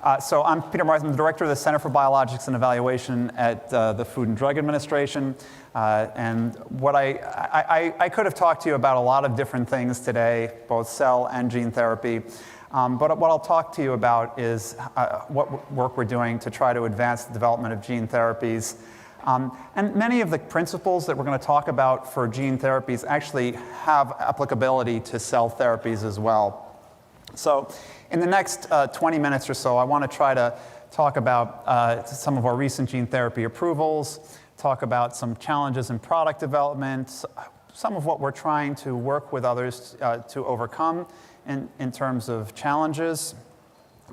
So I'm Peter Marks. I'm the director of the Center for Biologics and Evaluation at the Food and Drug Administration. And what I could have talked to you about a lot of different things today, both cell and gene therapy. But what I'll talk to you about is what work we're doing to try to advance the development of gene therapies. And many of the principles that we're going to talk about for gene therapies actually have applicability to cell therapies as well. So in the next 20 minutes or so, I want to try to talk about some of our recent gene therapy approvals, talk about some challenges in product development, some of what we're trying to work with others to overcome in terms of challenges,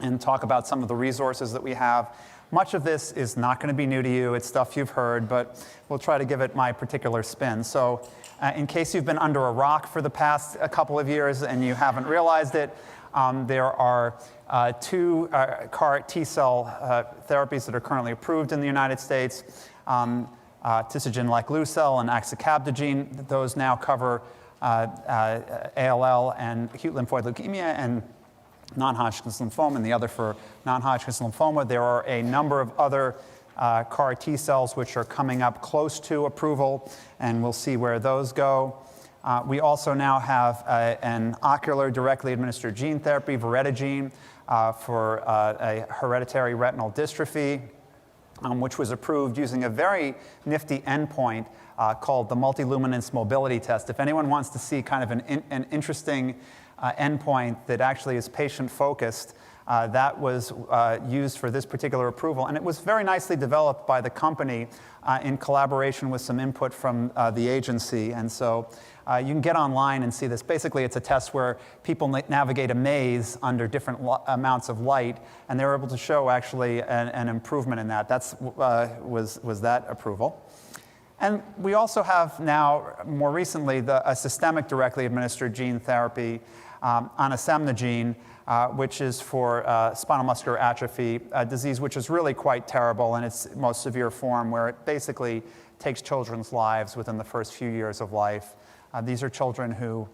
and talk about some of the resources that we have. Much of this is not going to be new to you. It's stuff you've heard, but we'll try to give it my particular spin. So in case you've been under a rock for the past couple of years and you haven't realized it, there are two CAR T-cell therapies that are currently approved in the United States, tisagen like Leucel and axicabtagene. Those now cover ALL and acute lymphoid leukemia and non-Hodgkin's lymphoma, and the other for non-Hodgkin's lymphoma. There are a number of other CAR T-cells which are coming up close to approval, and we'll see where those go. We also now have an ocular directly administered gene therapy, voretigene, for a hereditary retinal dystrophy, which was approved using a very nifty endpoint called the multiluminance mobility test. If anyone wants to see kind of an interesting endpoint that actually is patient-focused, that was used for this particular approval. And it was very nicely developed by the company in collaboration with some input from the agency. And so you can get online and see this. Basically, it's a test where people navigate a maze under different amounts of light, and they were able to show actually an improvement in that. That was that approval. And we also have now, more recently, a systemic directly administered gene therapy, anasemnogene, which is for spinal muscular atrophy, a disease which is really quite terrible in its most severe form, where it basically takes children's lives within the first few years of life. These are children who,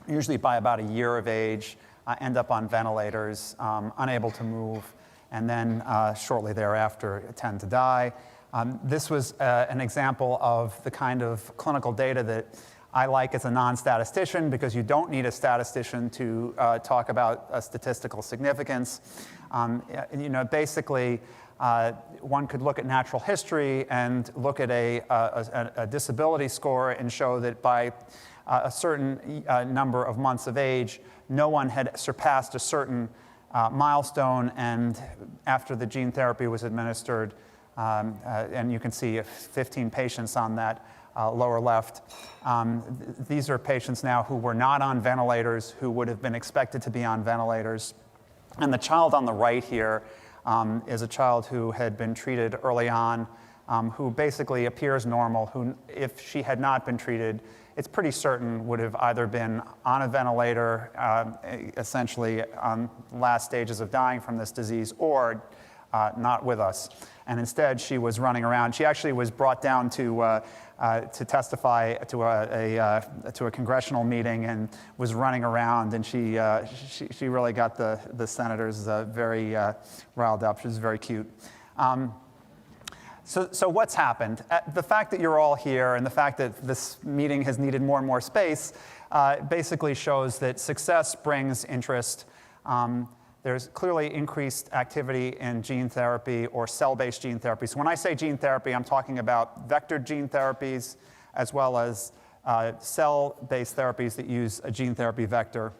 usually by about a year of age, end up on ventilators, unable to move, and then shortly thereafter tend to die. This was an example of the kind of clinical data that I like as a non-statistician, because you don't need a statistician to talk about a statistical significance. Basically, one could look at natural history and look at a disability score and show that by a certain number of months of age, no one had surpassed a certain milestone, and after the gene therapy was administered, and you can see 15 patients on that lower left. These are patients now who were not on ventilators, who would have been expected to be on ventilators. And the child on the right here is a child who had been treated early on, who basically appears normal, who, if she had not been treated, it's pretty certain would have either been on a ventilator, essentially on last stages of dying from this disease, or not with us. And instead, she was running around. She actually was brought down to testify to a congressional meeting and was running around, and she really got the senators very riled up. She was very cute. So what's happened? The fact that you're all here and the fact that this meeting has needed more and more space basically shows that success brings interest. There's clearly increased activity in gene therapy or cell-based gene therapy. So when I say gene therapy, I'm talking about vectored gene therapies as well as cell-based therapies that use a gene therapy vector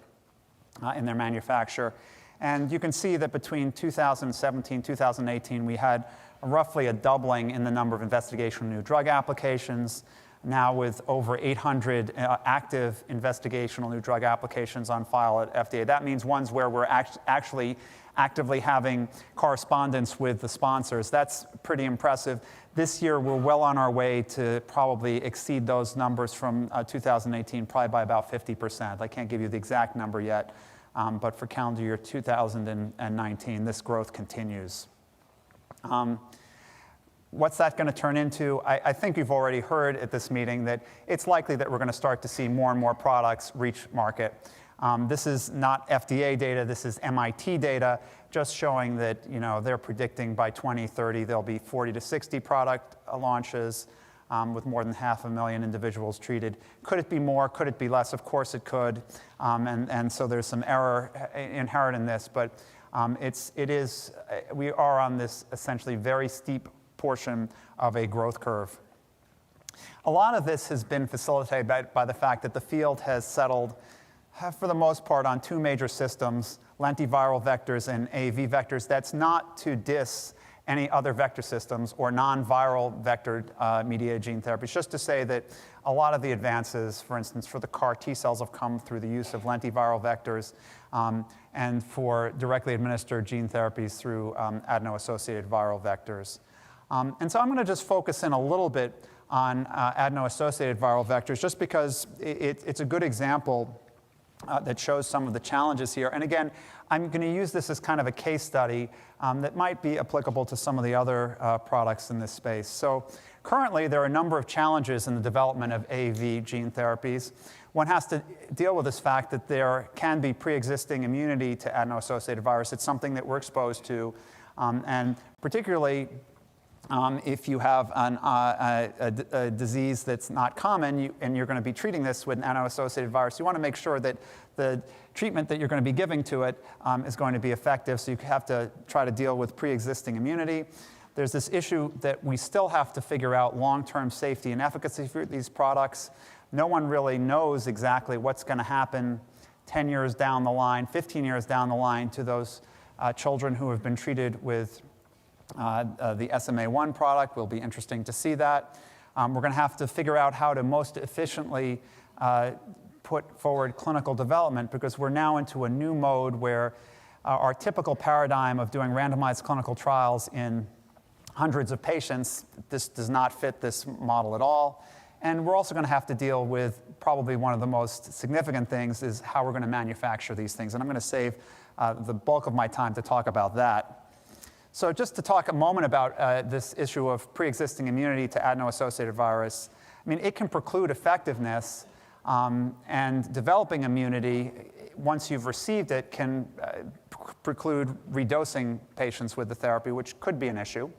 in their manufacture. And you can see that between 2017 and 2018, we had roughly a doubling in the number of investigational new drug applications, now with over 800 active investigational new drug applications on file at FDA. That means ones where we're actually actively having correspondence with the sponsors. That's pretty impressive. This year, we're well on our way to probably exceed those numbers from 2018, probably by about 50%. I can't give you the exact number yet, but for calendar year 2019, this growth continues. What's that going to turn into? I think you've already heard at this meeting that it's likely that we're going to start to see more and more products reach market. This is not FDA data, this is MIT data, just showing that they're predicting by 2030 there'll be 40 to 60 product launches with more than 500,000 individuals treated. Could it be more? Could it be less? Of course it could. And so there's some error inherent in this, but we are on this essentially very steep portion of a growth curve. A lot of this has been facilitated by the fact that the field has settled, for the most part, on two major systems, lentiviral vectors and AAV vectors. That's not to diss any other vector systems or non-viral vector-mediated gene therapy. It's just to say that a lot of the advances, for instance, for the CAR T cells have come through the use of lentiviral vectors, and for directly administered gene therapies through adeno-associated viral vectors. And so I'm going to just focus in a little bit on adeno-associated viral vectors, just because it's a good example that shows some of the challenges here. And again, I'm going to use this as kind of a case study that might be applicable to some of the other products in this space. So currently, there are a number of challenges in the development of AAV gene therapies. One has to deal with this fact that there can be pre-existing immunity to adeno-associated virus. It's something that we're exposed to, and particularly if you have a disease that's not common and you're going to be treating this with an adeno-associated virus, you want to make sure that the treatment that you're going to be giving to it is going to be effective. So you have to try to deal with pre-existing immunity. There's this issue that we still have to figure out long-term safety and efficacy for these products. No one really knows exactly what's going to happen 10 years down the line, 15 years down the line to those children who have been treated with the SMA1 product. Will be interesting to see that. We're going to have to figure out how to most efficiently put forward clinical development, because we're now into a new mode where our typical paradigm of doing randomized clinical trials in hundreds of patients, this does not fit this model at all. And we're also going to have to deal with probably one of the most significant things is how we're going to manufacture these things. And I'm going to save the bulk of my time to talk about that. So just to talk a moment about this issue of pre-existing immunity to adeno-associated virus, I mean, it can preclude effectiveness, and developing immunity, once you've received it, can preclude redosing patients with the therapy, which could be an issue.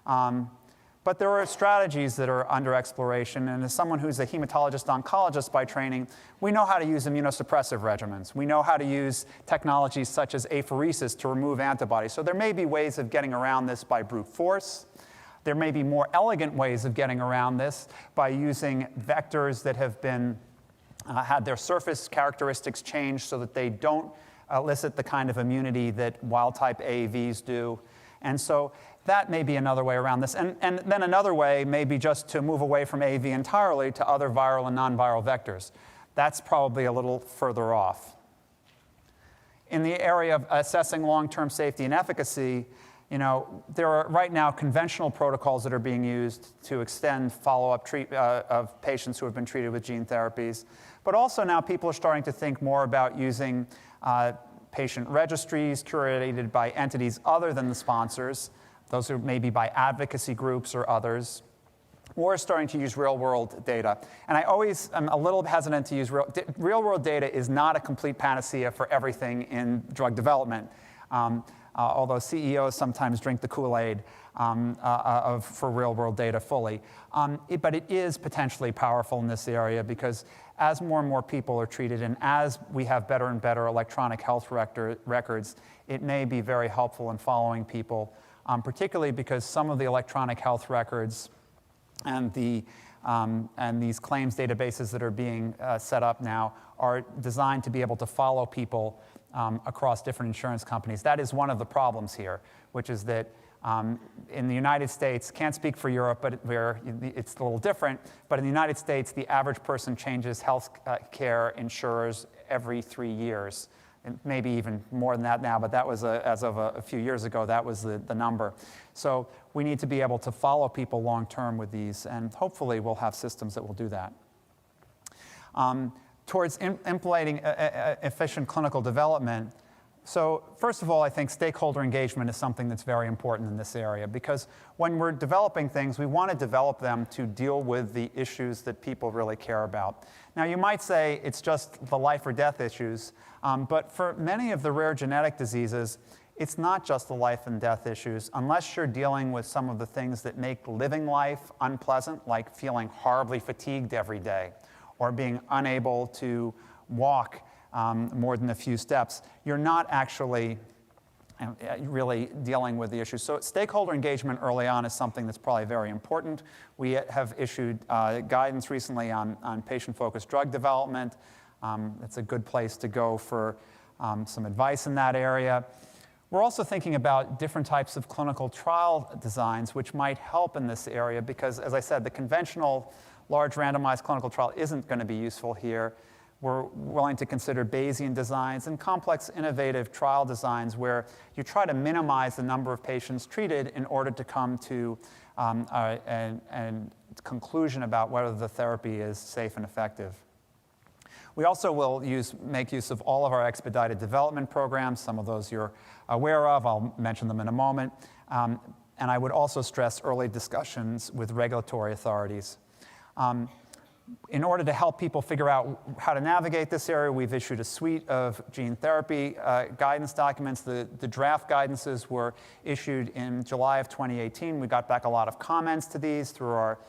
But there are strategies that are under exploration, and as someone who's a hematologist-oncologist by training, we know how to use immunosuppressive regimens. We know how to use technologies such as apheresis to remove antibodies. So there may be ways of getting around this by brute force. There may be more elegant ways of getting around this by using vectors that have been had their surface characteristics changed so that they don't elicit the kind of immunity that wild-type AAVs do. And so that may be another way around this. And then another way may be just to move away from AAV entirely to other viral and non-viral vectors. That's probably a little further off. In the area of assessing long-term safety and efficacy, there are right now conventional protocols that are being used to extend follow-up of patients who have been treated with gene therapies. But also now people are starting to think more about using patient registries curated by entities other than the sponsors. Those are maybe by advocacy groups or others. We're starting to use real-world data. And I'm a little hesitant to use real-world data is not a complete panacea for everything in drug development. Although CEOs sometimes drink the Kool-Aid for real-world data fully. But it is potentially powerful in this area, because as more and more people are treated and as we have better and better electronic health records, it may be very helpful in following people, particularly because some of the electronic health records and these claims databases that are being set up now are designed to be able to follow people across different insurance companies. That is one of the problems here, which is that in the United States, can't speak for Europe, but where it's a little different, but in the United States, the average person changes health care insurers every 3 years. And maybe even more than that now, but that was, as of a few years ago, that was the number. So we need to be able to follow people long-term with these, and hopefully we'll have systems that will do that. Towards implementing efficient clinical development, So first of all, I think stakeholder engagement is something that's very important in this area, because when we're developing things, we want to develop them to deal with the issues that people really care about. Now, you might say it's just the life or death issues, but for many of the rare genetic diseases, it's not just the life and death issues. Unless you're dealing with some of the things that make living life unpleasant, like feeling horribly fatigued every day, or being unable to walk more than a few steps, you're not actually really dealing with the issue. So stakeholder engagement early on is something that's probably very important. We have issued guidance recently on patient-focused drug development. It's a good place to go for some advice in that area. We're also thinking about different types of clinical trial designs which might help in this area because, as I said, the conventional large randomized clinical trial isn't going to be useful here. We're willing to consider Bayesian designs and complex, innovative trial designs where you try to minimize the number of patients treated in order to come to a conclusion about whether the therapy is safe and effective. We also will make use of all of our expedited development programs. Some of those you're aware of. I'll mention them in a moment. And I would also stress early discussions with regulatory authorities. In order to help people figure out how to navigate this area, we've issued a suite of gene therapy guidance documents. The draft guidances were issued in July of 2018. We got back a lot of comments to these through our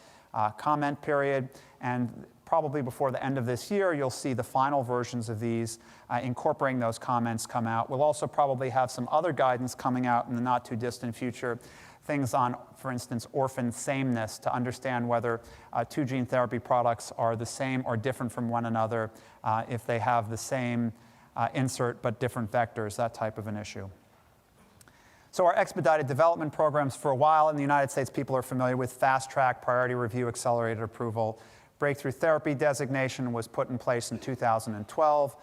comment period. And probably before the end of this year, you'll see the final versions of these incorporating those comments come out. We'll also probably have some other guidance coming out in the not too distant future. Things on, for instance, orphan sameness to understand whether two gene therapy products are the same or different from one another, if they have the same insert but different vectors, that type of an issue. So our expedited development programs, for a while in the United States, people are familiar with fast track, priority review, accelerated approval. Breakthrough therapy designation was put in place in 2012.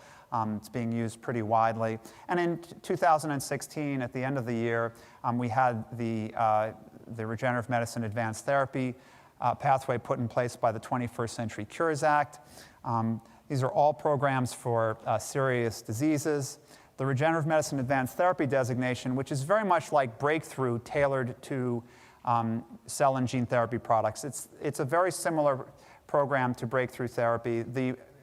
It's being used pretty widely. And in 2016, at the end of the year, we had the Regenerative Medicine Advanced Therapy pathway put in place by the 21st Century Cures Act. These are all programs for serious diseases. The Regenerative Medicine Advanced Therapy designation, which is very much like breakthrough tailored to cell and gene therapy products. It's a very similar program to breakthrough therapy.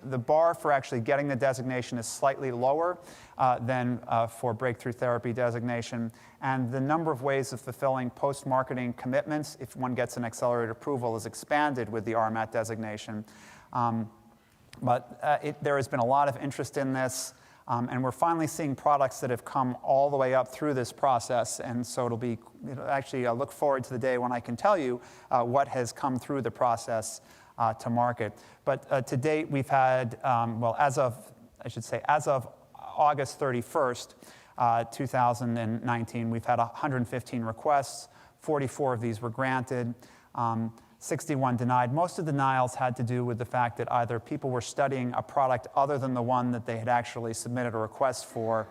The bar for actually getting the designation is slightly lower than for breakthrough therapy designation. And the number of ways of fulfilling post-marketing commitments, if one gets an accelerated approval, is expanded with the RMAT designation. There has been a lot of interest in this. And we're finally seeing products that have come all the way up through this process. And so actually, I look forward to the day when I can tell you what has come through the process to market. But to date, we've had, as of August 31st, 2019, we've had 115 requests. 44 of these were granted. 61 denied. Most of the denials had to do with the fact that either people were studying a product other than the one that they had actually submitted a request for,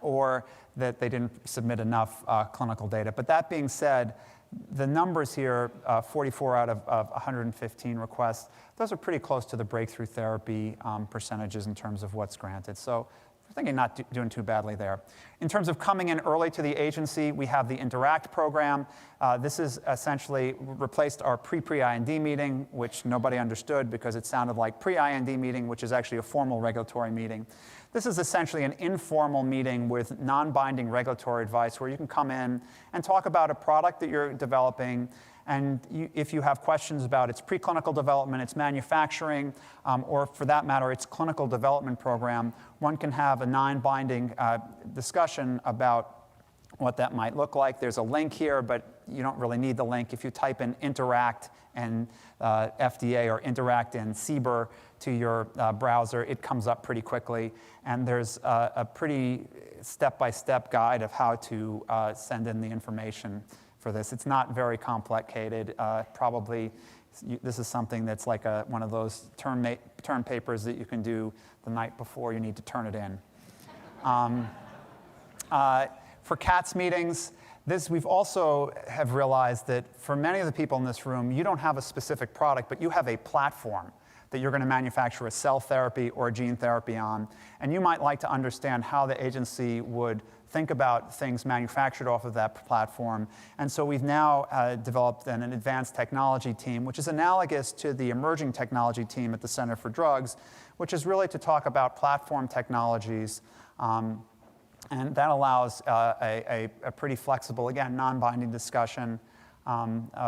or that they didn't submit enough clinical data. But that being said, the numbers here, 44 out of 115 requests, those are pretty close to the breakthrough therapy percentages in terms of what's granted. So I think you're not doing too badly there. In terms of coming in early to the agency, we have the Interact program. This is essentially replaced our pre-IND meeting, which nobody understood because it sounded like pre-IND meeting, which is actually a formal regulatory meeting. This is essentially an informal meeting with non-binding regulatory advice where you can come in and talk about a product that you're developing. And if you have questions about its preclinical development, its manufacturing, or for that matter, its clinical development program, one can have a non-binding discussion about what that might look like. There's a link here, but you don't really need the link. If you type in Interact and FDA or Interact and CBER to your browser, it comes up pretty quickly. And there's a pretty step-by-step guide of how to send in the information for this. It's not very complicated. Probably this is something that's like one of those term papers that you can do the night before you need to turn it in. For CATS meetings, we've also have realized that for many of the people in this room, you don't have a specific product, but you have a platform that you're going to manufacture a cell therapy or a gene therapy on. And you might like to understand how the agency would think about things manufactured off of that platform. And so we've now developed an advanced technology team, which is analogous to the emerging technology team at the Center for Drugs, which is really to talk about platform technologies. And that allows a pretty flexible, again, non-binding discussion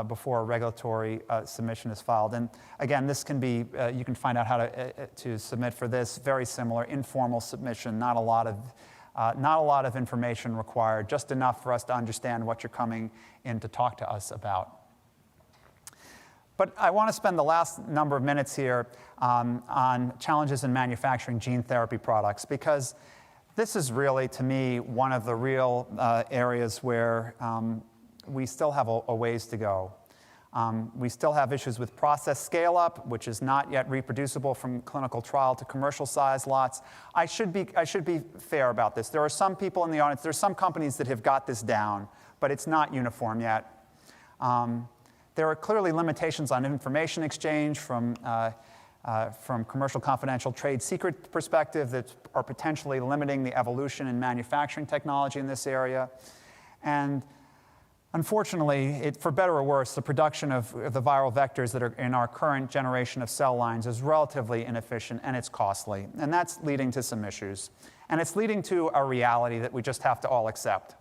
before a regulatory submission is filed. And again, this can be, you can find out how to submit for this, very similar, informal submission, not a lot of information required, just enough for us to understand what you're coming in to talk to us about. But I want to spend the last number of minutes here on challenges in manufacturing gene therapy products, because this is really, to me, one of the real areas where we still have a ways to go. We still have issues with process scale-up, which is not yet reproducible from clinical trial to commercial size lots. I should be fair about this. There are some people in the audience, there are some companies that have got this down, but it's not uniform yet. There are clearly limitations on information exchange from commercial confidential trade secret perspective that are potentially limiting the evolution in manufacturing technology in this area. And unfortunately, for better or worse, the production of the viral vectors that are in our current generation of cell lines is relatively inefficient and it's costly. And that's leading to some issues. And it's leading to a reality that we just have to all accept.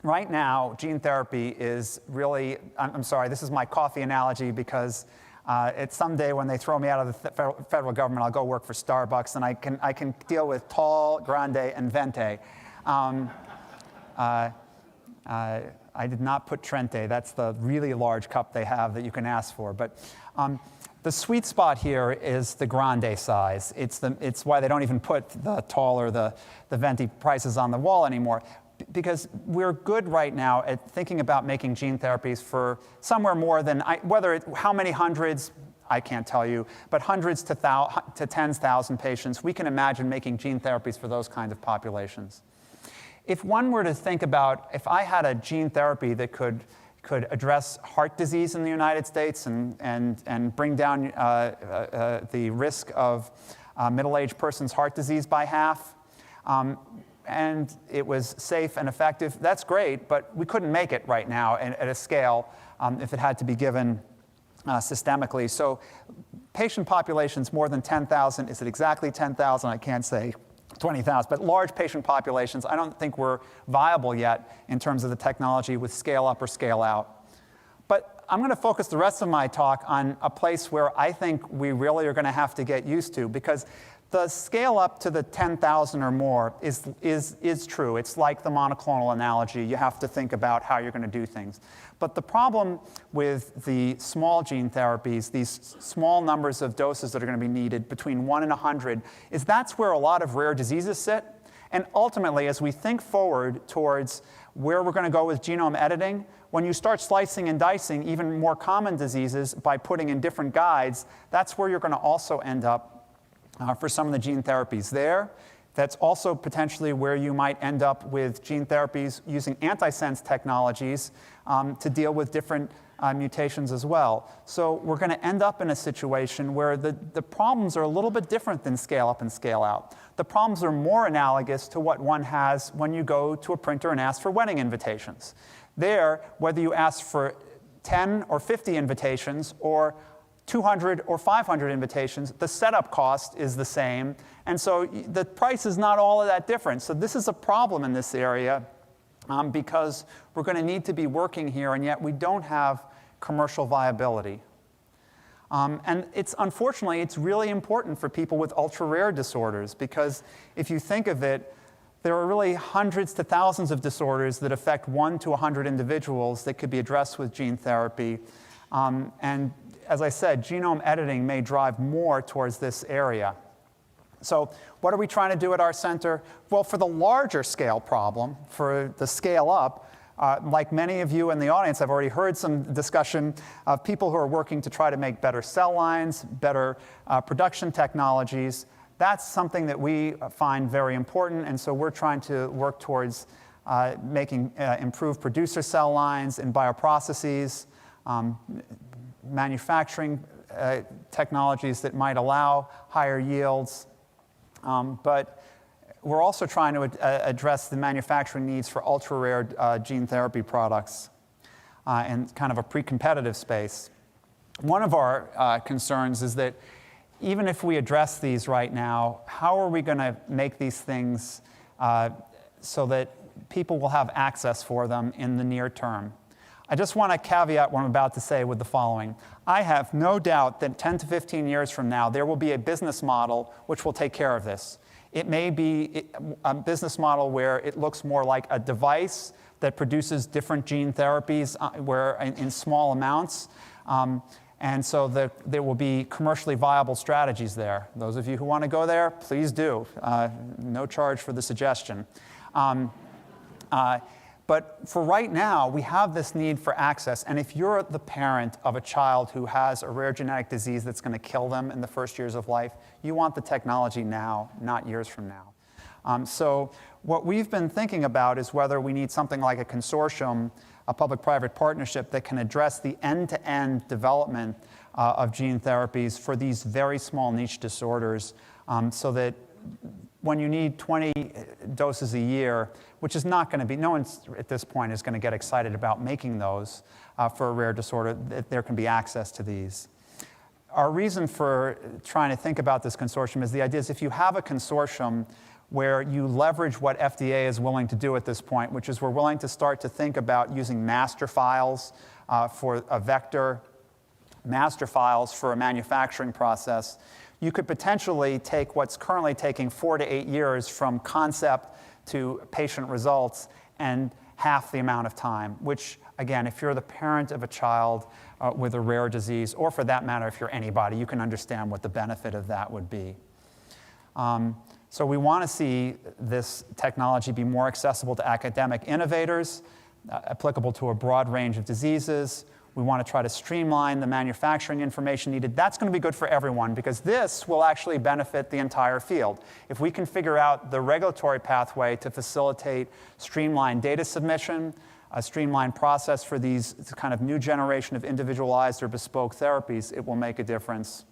Right now, gene therapy is really, I'm sorry, this is my coffee analogy because it's someday when they throw me out of the federal government, I'll go work for Starbucks and I can deal with tall, grande, and venti. I did not put Trente. That's the really large cup they have that you can ask for. But the sweet spot here is the grande size. It's why they don't even put the tall or the venti prices on the wall anymore. Because we're good right now at thinking about making gene therapies for somewhere more than, how many hundreds, I can't tell you, but hundreds to tens thousand patients, we can imagine making gene therapies for those kinds of populations. If one were to think about, if I had a gene therapy that could address heart disease in the United States and bring down the risk of middle-aged person's heart disease by half, and it was safe and effective, that's great, but we couldn't make it right now at a scale if it had to be given systemically. So patient populations more than 10,000, is it exactly 10,000? I can't say 20,000, but large patient populations, I don't think we're viable yet in terms of the technology with scale up or scale out. But I'm going to focus the rest of my talk on a place where I think we really are going to have to get used to, because the scale up to the 10,000 or more is true. It's like the monoclonal analogy. You have to think about how you're going to do things. But the problem with the small gene therapies, these small numbers of doses that are going to be needed between 1 and 100, is that's where a lot of rare diseases sit. And ultimately, as we think forward towards where we're going to go with genome editing, when you start slicing and dicing even more common diseases by putting in different guides, that's where you're going to also end up for some of the gene therapies there. That's also potentially where you might end up with gene therapies using antisense technologies to deal with different mutations as well. So we're going to end up in a situation where the problems are a little bit different than scale up and scale out. The problems are more analogous to what one has when you go to a printer and ask for wedding invitations. There, whether you ask for 10 or 50 invitations or 200 or 500 invitations, the setup cost is the same. And so the price is not all of that different. So this is a problem in this area because we're going to need to be working here, and yet we don't have commercial viability. And unfortunately, it's really important for people with ultra-rare disorders, because if you think of it, there are really hundreds to thousands of disorders that affect 1 to 100 individuals that could be addressed with gene therapy. And as I said, genome editing may drive more towards this area. So what are we trying to do at our center? Well, for the larger scale problem, for the scale up, like many of you in the audience, I've already heard some discussion of people who are working to try to make better cell lines, better production technologies. That's something that we find very important, and so we're trying to work towards making improved producer cell lines and bioprocesses, manufacturing technologies that might allow higher yields. But we're also trying to address the manufacturing needs for ultra-rare gene therapy products in kind of a pre-competitive space. One of our concerns is that even if we address these right now, how are we going to make these things so that people will have access for them in the near term? I just want to caveat what I'm about to say with the following. I have no doubt that 10 to 15 years from now, there will be a business model which will take care of this. It may be a business model where it looks more like a device that produces different gene therapies in small amounts. And so there will be commercially viable strategies there. Those of you who want to go there, please do. No charge for the suggestion. But for right now, we have this need for access. And if you're the parent of a child who has a rare genetic disease that's going to kill them in the first years of life, you want the technology now, not years from now. So what we've been thinking about is whether we need something like a consortium, a public-private partnership that can address the end-to-end development of gene therapies for these very small niche disorders, so that when you need 20 doses a year, which is not going to be, no one at this point is going to get excited about making those for a rare disorder, that there can be access to these. Our reason for trying to think about this consortium is the idea is if you have a consortium where you leverage what FDA is willing to do at this point, which is we're willing to start to think about using master files for a vector, master files for a manufacturing process, you could potentially take what's currently taking 4 to 8 years from concept to patient results and half the amount of time, which, again, if you're the parent of a child with a rare disease, or for that matter, if you're anybody, you can understand what the benefit of that would be. So we want to see this technology be more accessible to academic innovators, applicable to a broad range of diseases. We want to try to streamline the manufacturing information needed. That's going to be good for everyone because this will actually benefit the entire field. If we can figure out the regulatory pathway to facilitate streamlined data submission, a streamlined process for these kind of new generation of individualized or bespoke therapies, it will make a difference.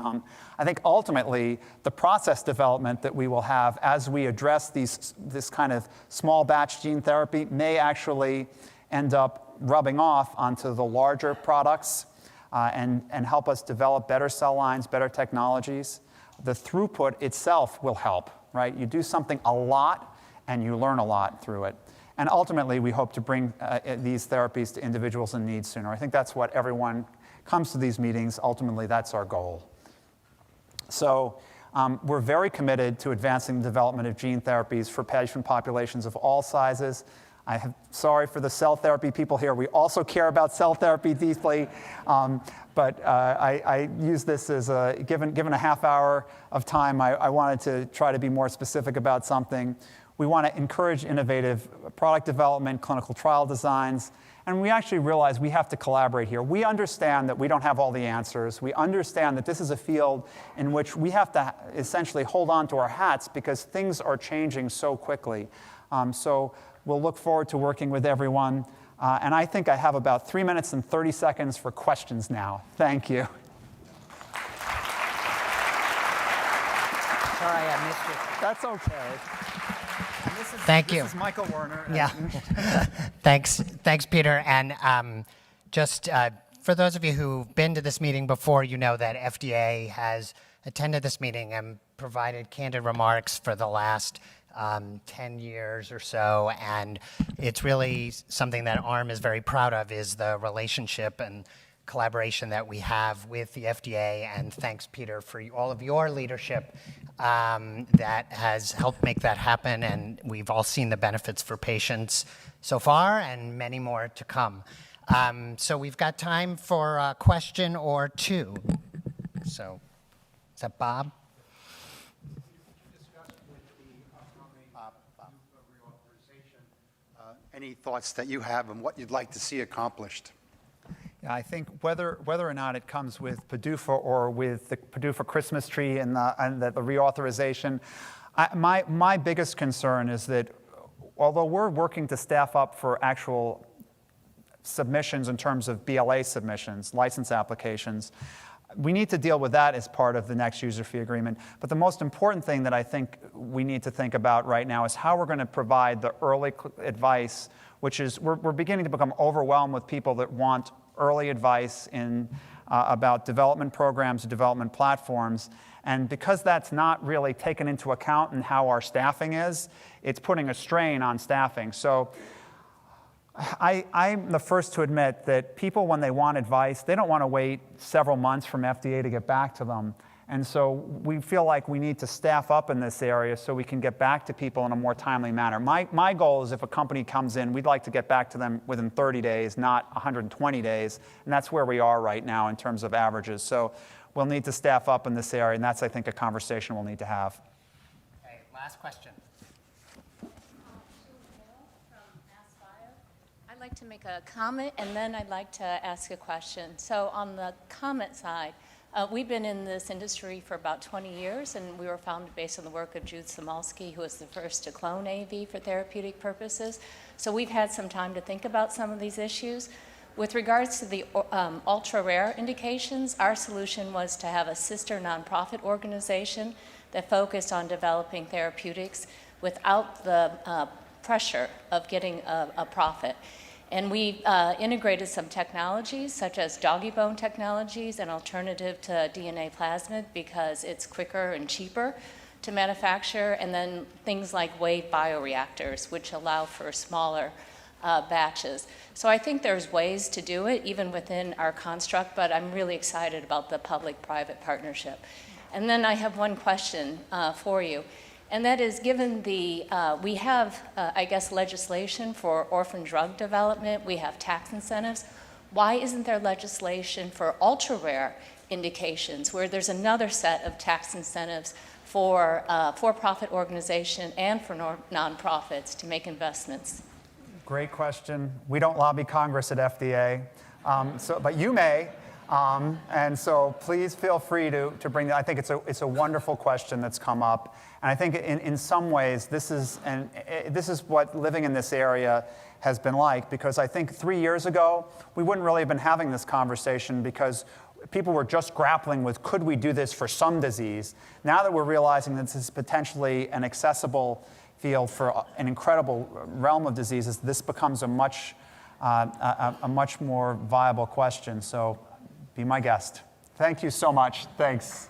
I think ultimately, the process development that we will have as we address this kind of small batch gene therapy may actually end up rubbing off onto the larger products and help us develop better cell lines, better technologies. The throughput itself will help, right? You do something a lot, and you learn a lot through it. And ultimately, we hope to bring these therapies to individuals in need sooner. I think that's what everyone comes to these meetings. Ultimately, that's our goal. So we're very committed to advancing the development of gene therapies for patient populations of all sizes. I'm sorry for the cell therapy people here. We also care about cell therapy deeply. But I use this as given a half hour of time, I wanted to try to be more specific about something. We want to encourage innovative product development, clinical trial designs, and we actually realize we have to collaborate here. We understand that we don't have all the answers. We understand that this is a field in which we have to essentially hold on to our hats because things are changing so quickly. So we'll look forward to working with everyone. And I think I have about 3 minutes and 30 seconds for questions now. Thank you. Sorry, I missed you. That's okay. Thank you. This is Michael Werner. Yeah. Thanks, Peter. And just for those of you who've been to this meeting before, you know that FDA has attended this meeting and provided candid remarks for the last 10 years or so. And it's really something that ARM is very proud of, is the relationship and collaboration that we have with the FDA, and thanks, Peter, for all of your leadership that has helped make that happen, and we've all seen the benefits for patients so far, and many more to come. So we've got time for a question or two. So, is that Bob? Any thoughts that you have on what you'd like to see accomplished? Yeah, I think whether or not it comes with PDUFA or with the PDUFA Christmas tree and the reauthorization, my biggest concern is that although we're working to staff up for actual submissions in terms of BLA submissions, license applications, we need to deal with that as part of the next user fee agreement. But the most important thing that I think we need to think about right now is how we're going to provide the early advice, which is we're beginning to become overwhelmed with people that want early advice in about development programs, development platforms. And because that's not really taken into account in how our staffing is, it's putting a strain on staffing. So I'm the first to admit that people, when they want advice, they don't want to wait several months from FDA to get back to them. And so we feel like we need to staff up in this area so we can get back to people in a more timely manner. My goal is if a company comes in, we'd like to get back to them within 30 days, not 120 days. And that's where we are right now in terms of averages. So we'll need to staff up in this area, and that's, I think, a conversation we'll need to have. Okay, last question. I'd like to make a comment, and then I'd like to ask a question. So on the comment side, we've been in this industry for about 20 years, and we were founded based on the work of Jude Samolsky, who was the first to clone AAV for therapeutic purposes. So we've had some time to think about some of these issues. With regards to the ultra-rare indications, our solution was to have a sister nonprofit organization that focused on developing therapeutics without the pressure of getting a profit. And we integrated some technologies, such as doggy bone technologies, an alternative to DNA plasmid because it's quicker and cheaper to manufacture, and then things like wave bioreactors, which allow for smaller batches. So I think there's ways to do it, even within our construct, but I'm really excited about the public-private partnership. And then I have one question for you. And that is, given the, we have, I guess, legislation for orphan drug development, we have tax incentives. Why isn't there legislation for ultra-rare indications where there's another set of tax incentives for for-profit organization and for nonprofits to make investments? Great question. We don't lobby Congress at FDA, but you may. And so please feel free to bring that. I think it's a wonderful question that's come up. And I think in some ways, this is what living in this area has been like, because I think 3 years ago, we wouldn't really have been having this conversation because people were just grappling with, could we do this for some disease? Now that we're realizing that this is potentially an accessible field for an incredible realm of diseases, this becomes a much more viable question. So be my guest. Thank you so much. Thanks.